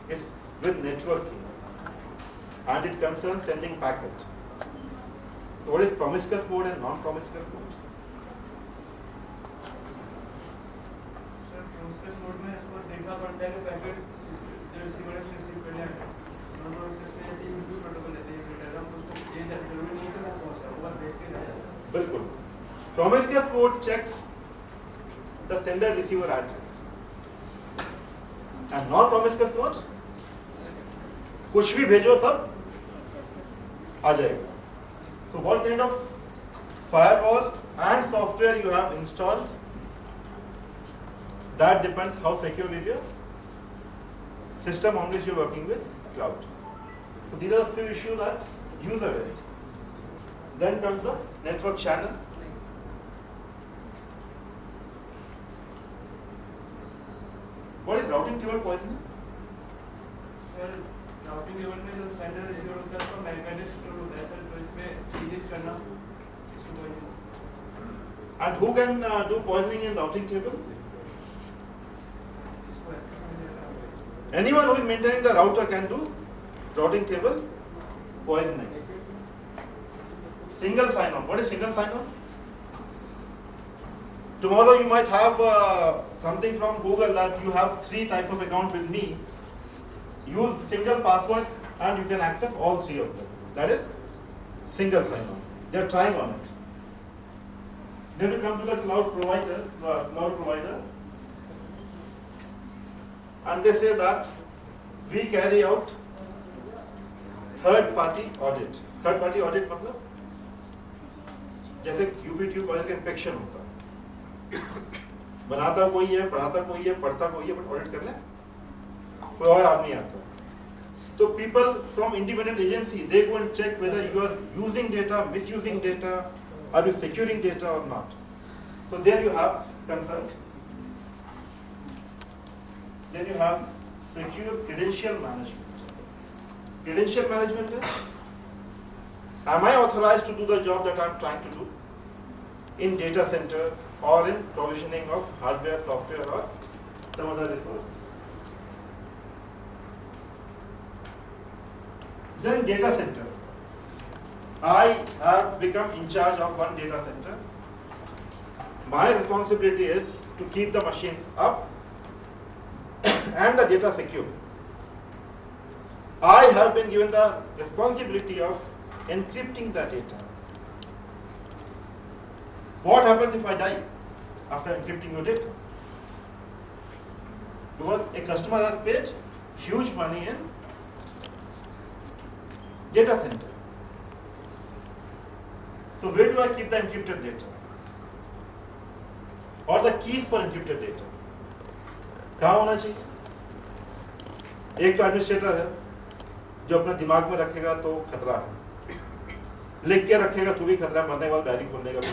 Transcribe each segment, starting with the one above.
It's with networking, and it concerns sending packets. So what is promiscuous mode and non-promiscuous mode? Sir promiscuous mode में इसको देखना पड़ता है कि packet जो रिसीवर ने रिसीव कर लिया है, non-promiscuous में ऐसे यूट्यूब प्रोटोकॉल लेते हैं रिटर्न, हम उसको ये जरूरी नहीं है कि वो पहुंचा, वो बस भेज के जाए। बिल्कुल। Promiscuous mode checks the sender receiver address, and non-promiscuous mode कुछ भी भेजो सब आ जाएगा। So what kind of firewall and software you have installed, that depends how secure is your system on which you are working with cloud. So these are the few issues that use aware. Then comes the network channel. What is routing table poisoning? Sir routing level में जो sender receiver होता है उसका Mac address control होता है sir, तो इसमें changes करना इसको बोलते हैं। And who can do poisoning in routing table? इसको एक्सेस नहीं देता। Anyone who is maintaining the router can do routing table poisoning. Single sign-on. What is single sign-on? Tomorrow you might have something from Google that you have 3 types of account with me. Use single password and you can access all 3 of them. That is single sign-on. They are trying on it. Then you come to the cloud provider, and they say that we carry out third-party audit. Third-party audit मतलब जैसे यूपीट्यूब college का inspection होता है, बनाता कोई है, पढ़ाता कोई है, पढ़ता कोई है, बट ऑडिट करने कोई और आदमी आता है. So people from independent agency, they go and check whether you are using data, misusing data, are you securing data or not. So there you have concerns. Then you have secure credential management. Credential management is, am I authorized to do the job that I am trying to do in data center or in provisioning of hardware, software or some other resource. Then data center. I have become in charge of one data center. My responsibility is to keep the machines up and the data secure. I have been given the responsibility of encrypting the data. What happens if I die after encrypting your data? Because a customer has paid huge money in data center. So where do I keep the encrypted data? Or the keys for encrypted data? कहाँ होना चाहिए? एक तो administrator है जो अपने दिमाग में रखेगा तो खतरा है, लिख के रखेगा तो भी खतरा है, मरने के बाद डायरी खोलने का भी.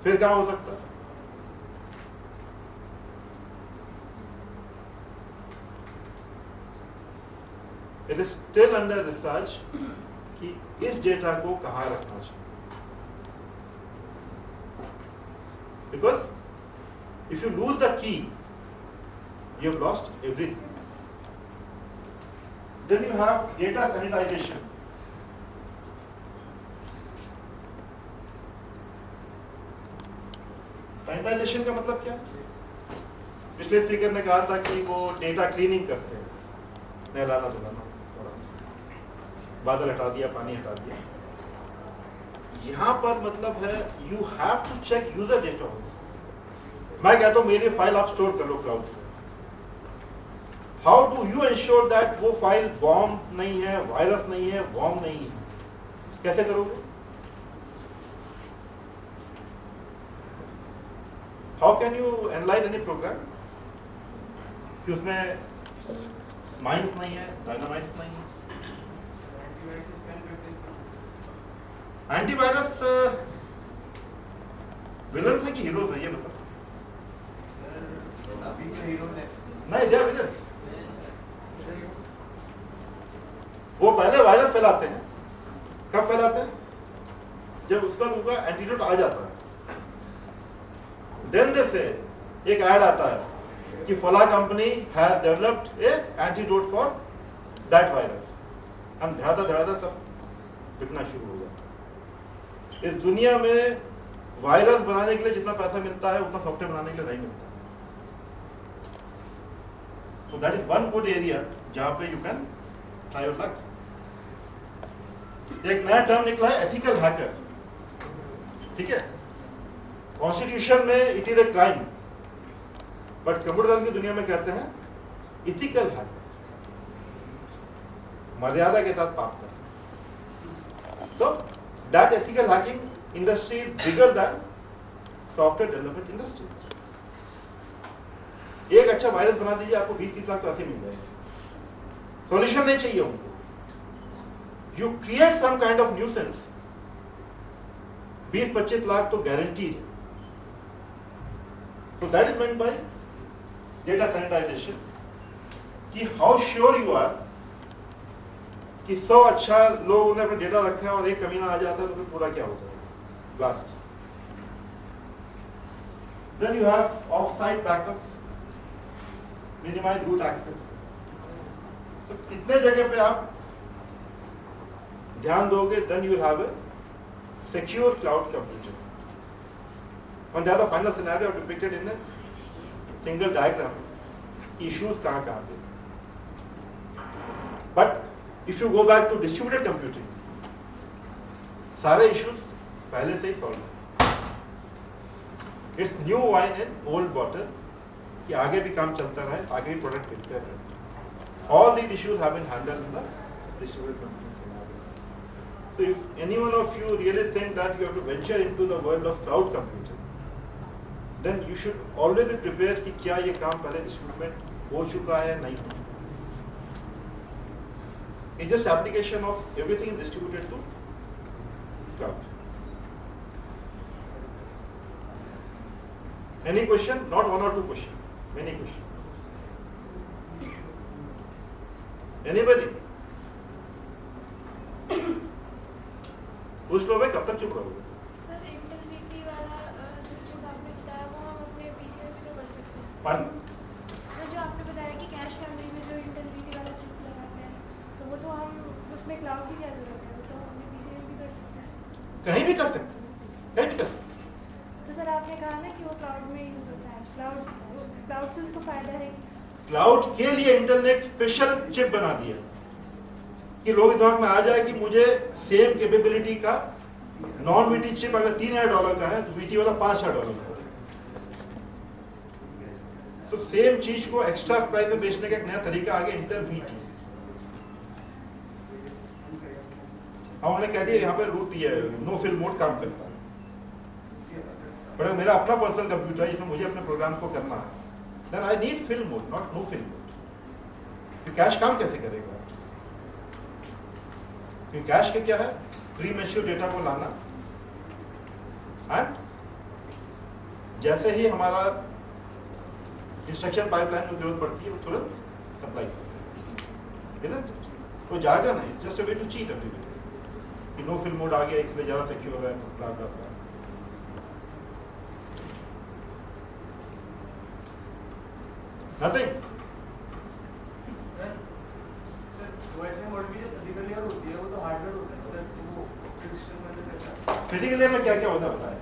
फिर कहाँ हो सकता है? It is still under research कि इस डेटा को कहाँ रखना चाहिए. Because if you lose the key, you have lost everything. Then you have data sanitization. Sanitization का मतलब क्या? पिछले स्पीकर ने कहा था कि वो डेटा क्लीनिंग करते हैं, नहलाना धुलाना, बादल हटा दिया, पानी हटा दिया. यहाँ पर मतलब है you have to check user data also. मैं कहता हूँ मेरी फाइल आप स्टोर कर लो cloud. How do you ensure that वो फाइल बॉम्ब नहीं है, वायरस नहीं है, वॉर्म नहीं है? कैसे करोगे? How can you analyze any program कि उसमें माइंस नहीं है, डायनामाइट्स नहीं है? एंटीवायरस स्कैन करते हैं इसका। एंटीवायरस विलन्स है कि हीरोज है, ये बताओ. सर अभी जो हीरोज हैं नहीं, दे आर विलन्स. वो पहले वायरस फैलाते हैं. कब फैलाते हैं? जब उसका उनका एंटीडोट आ जाता है. देन दे से एक ऐड आता है कि कि फला company has developed A antidote for that virus, हम धड़ाधड़ सब बिकना शुरू हो जाता है। इस दुनिया में वायरस बनाने के लिए जितना पैसा मिलता है उतना सॉफ्टवेयर बनाने के लिए नहीं मिलता। So that is one good area जहाँ पे you can try your luck। एक नया टर्म निकला है एथिकल हैकर, ठीक है। कॉन्स्टिट्यूशन में it is a crime, but computer science की दुनिया में कहते हैं इथिकल हैकर, मर्यादा के साथ पाप कर। So that ethical hacking industry is bigger than software development industry। एक अच्छा वायरस बना दीजिए, आपको 20-30 लाख तो ऐसे मिल जाएगा। सॉल्यूशन नहीं चाहिए उनको। You create some kind of nuisance, 20-25 lakh तो guaranteed है। So that is meant by data sanitization, कि how sure you are कि 100 अच्छा लोगों ने अपना डेटा रखा है और एक कमीना आ जाता है तो फिर पूरा क्या होता है, blast. Then you have off-site backups, minimize root access। तो कितने जगह पे आप ध्यान दोगे, then you will have a secure cloud computing। And there the final scenario depicted in a single diagram, issues कहाँ पे। But if you go back to distributed computing, सारे issues पहले से ही solve है। It's new wine in old bottle, कि आगे भी काम चलता रहे, आगे भी प्रोडक्ट बिकते रहे। All these issues have been handled in the distributed computing scenario। So if any one of you really think that you have to venture into the world of cloud computing, then you should always be prepared कि क्या ये काम पहले डिस्ट्रीब्यूटमेंट हो चुका है, नहीं हो चुका। It's just application of everything distributed to cloud। Any question? Not one or two questions, many questions। Anybody? पूछ लो भाई, कब तक चुप रहोगे? सर इंटेग्रिटी वाला जो आपने बताया वो हम अपने पीसी में भी तो कर सकते हैं। Pardon? सर जो आपने बताया कि कैश मेमोरी में जो इंटेग्रिटी वाला चिप लगाते हैं तो वो तो हम उसमें क्लाउड की क्या जरूरत है, वो तो हम अपने पीसी में भी कर सकते हैं। कहीं भी कर सकते हैं, कहीं भी कर सकते हैं। तो सर आपने कहा ना कि वो क्लाउड में यूज होता है, क्लाउड से उसको फायदा है। क्लाउड के लिए इंटरनेट स्पेशल चिप बना दिया कि लोग दिमाग में आ जाए कि मुझे सेम कैपेबिलिटी का नॉन वीटी चिप अगर $3000 का है तो वीटी वाला $5000 का है। तो सेम चीज को एक्स्ट्रा प्राइस में बेचने का एक नया तरीका आ गया, इंटर वीटी। हमने कह दिया यहाँ पे रूट ये नो फिल मोड काम करता है, बट अगर मेरा अपना पर्सनल कंप्यूटर है जिसमें मुझे अपने प्रोग्राम को करना है, then I need fill mode, not no fill mode। तो कैश काम कैसे करेगा? क्योंकि कैश के क्या है, प्री मैच्योर डेटा को लाना, एंड जैसे ही हमारा इंस्ट्रक्शन पाइपलाइन में जरूरत पड़ती है वो तुरंत सप्लाई करता है। तो जाएगा नहीं, just a way to cheat everybody कि नो फिल मोड आ गया इसलिए ज्यादा सिक्योर है, blah blah blah. Nothing। Sir वैसे मोड भी फिजिकल लेयर होती है, वो तो हार्डवेयर होता है सर। तो वो सिस्टम मतलब कैसा फिजिकल लेयर में क्या क्या होता है बताएं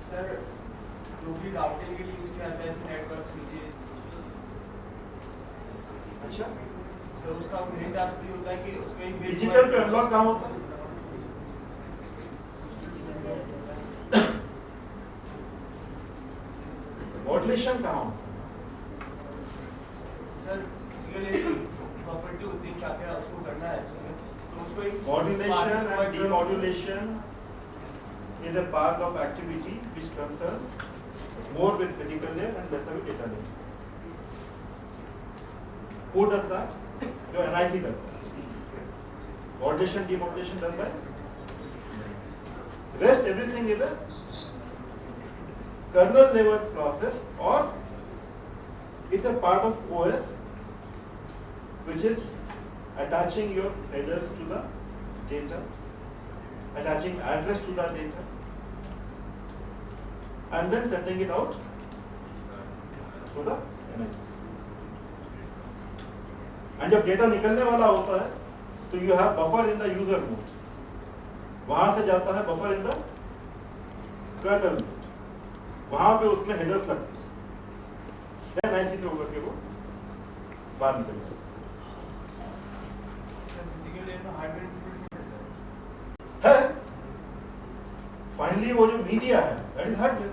सर? जो भी राउटिंग के लिए यूज किया जाता है ऐसे नेटवर्क नीचे। अच्छा, सर उसका मेन टास्क ये होता है कि उसमें एक डिजिटल पे अनलॉक कहाँ होता है? मॉड्यूलेशन कहाँ होता है? सर फिजिकल प्रॉपर्टी होती है, क्या क्या उसको करना है तो उसको एक Modulation and demodulation is a part of activity which concerns more with physical layer and lesser with data layer। Who does that? Your NIC does that। Modulation, demodulation done by rest, everything is a kernel level process, or it's a part of OS which is attaching your headers to the data, attaching address to the data, and then sending it out through the NIC। And जब data निकलने वाला होता है तो you have buffer in the user mode, वहां से जाता है buffer in the kernel mode, वहां पे उसमें हेडर्स लगते हैं, देन ऐसी से होकर के वो बाहर निकल जाता है। फाइनली वो जो मीडिया है that is hardware,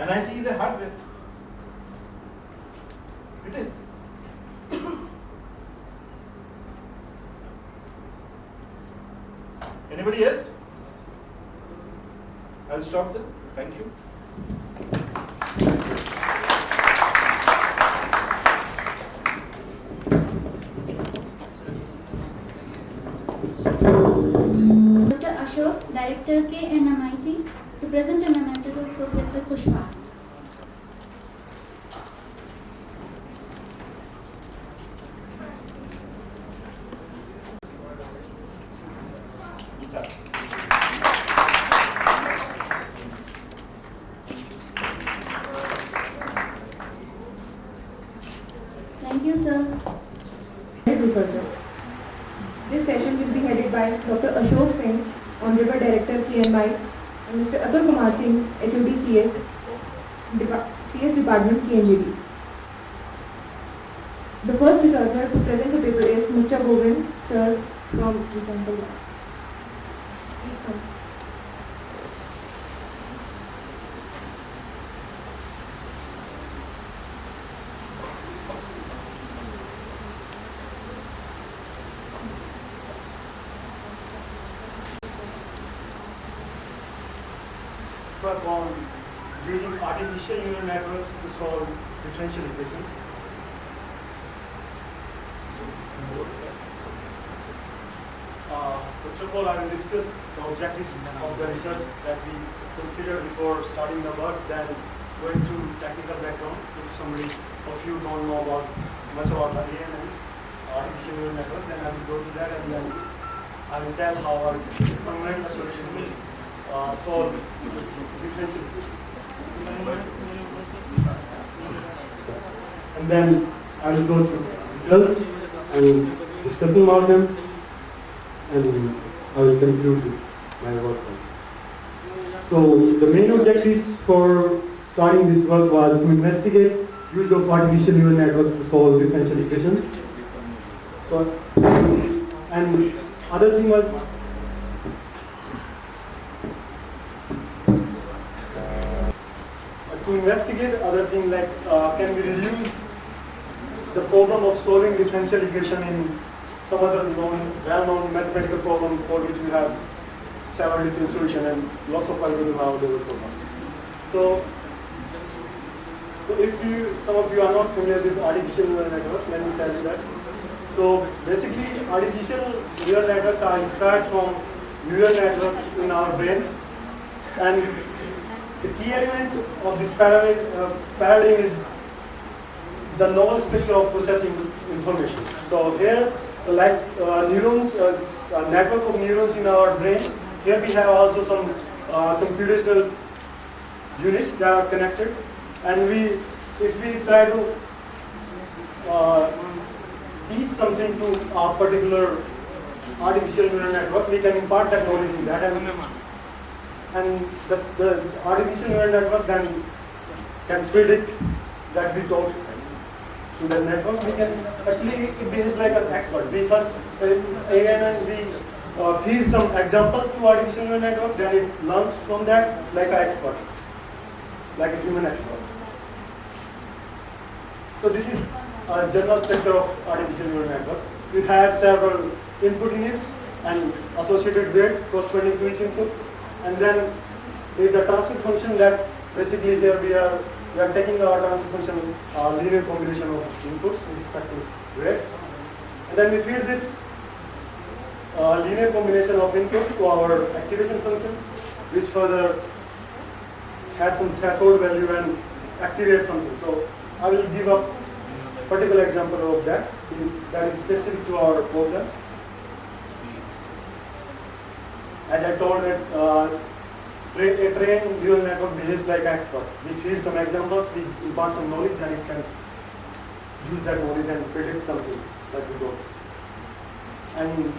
NIC is a hardware, it is. Anybody else? I'll stop there. Thank you. Dr. Ashok, Director KNMIT, to present a memento to Professor Pushpa. Thank you, sir. Researcher. This session will be headed by Dr. Ashok Singh, Honorable Director KNMI, and Mr. Atul Kumar Singh, HOD CS, CS Department KNGD. The first researcher to present the paper is Mr. Govind, sir, from Mechanical Lab. Please come. Work on using artificial neural networks to solve differential equations. First of all, I will discuss the objectives of the research that we consider before starting the work, then going through technical background. If somebody of you don't know much about the ANNs, artificial neural network, then I will go to that and then I will tell how our conventional solution will solve differential equations. And then I will go through results and discussing about them, and I will conclude my work. So the main objectives for starting this work was to investigate use of artificial neural networks to solve differential equations. So, and other thing was to investigate other things like can we reduce the problem of solving differential equation in some other well-known mathematical problem for which we have several different solutions and lots of algorithms are available for them. So if some of you are not familiar with artificial neural networks, let me tell you that. So basically, artificial neural networks are inspired from neural networks in our brain, and the key element of this paradigm is the novel structure of processing information. So here, like neurons, a network of neurons in our brain, here we have also some computational units that are connected, and if we try to teach something to a particular artificial neural network, we can impart that knowledge in that, and the artificial neural network then can predict that we talk to the network. We can actually, it behaves like an expert. We first and we feed some examples to artificial neural network, then it learns from that like an expert, like a human expert. So this is a general structure of artificial neural network. We have several input units and associated weight corresponding to each input, and then there is a transfer function that basically here we are taking our transfer function linear combination of inputs with respect to weights, and then we feed this linear combination of input to our activation function, which further has some threshold value and activates something. So I will give a particular example of that is specific to our problem. As I told that a trained neural network behaves like an expert. We feed some examples, we impart some knowledge, then it can use that knowledge and predict something. that we got. And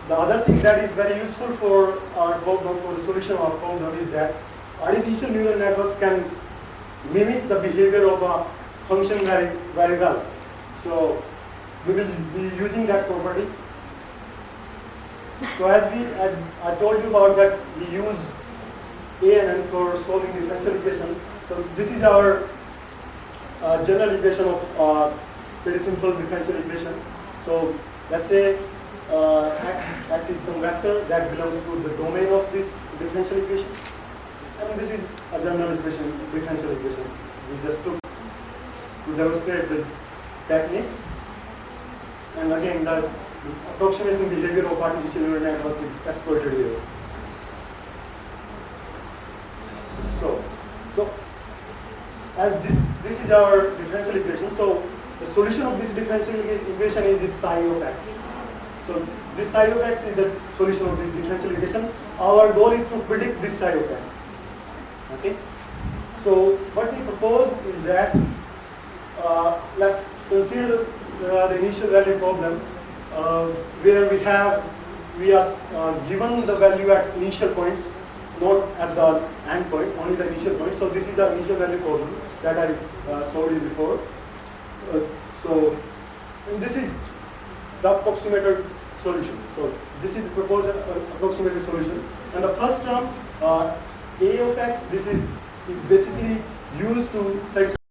the other thing that is very useful for our problem, for the solution of our problem, is that artificial neural networks can mimic the behavior of a function very well. So we will be using that property. So as I told you about that, we use A and N for solving differential equation. So this is our general equation of pretty simple differential equation. So let's say x is some vector that belongs to the domain of this differential equation, and this is a general equation, differential equation. We just took to demonstrate the technique, and again the approximation behavior of artificial neural networks is exploited here. So as this is our differential equation. So the solution of this differential equation is this psi of x. So this psi of x is the solution of this differential equation. Our goal is to predict this psi of x. Okay. So what we propose is that let's consider the initial value problem where we are given the value at initial points, not at the end point, only the initial point. So this is the initial value problem that I showed you before. So and this is the approximated solution. So this is the proposed approximated solution. And the first term, A of x, this is basically used to satisfy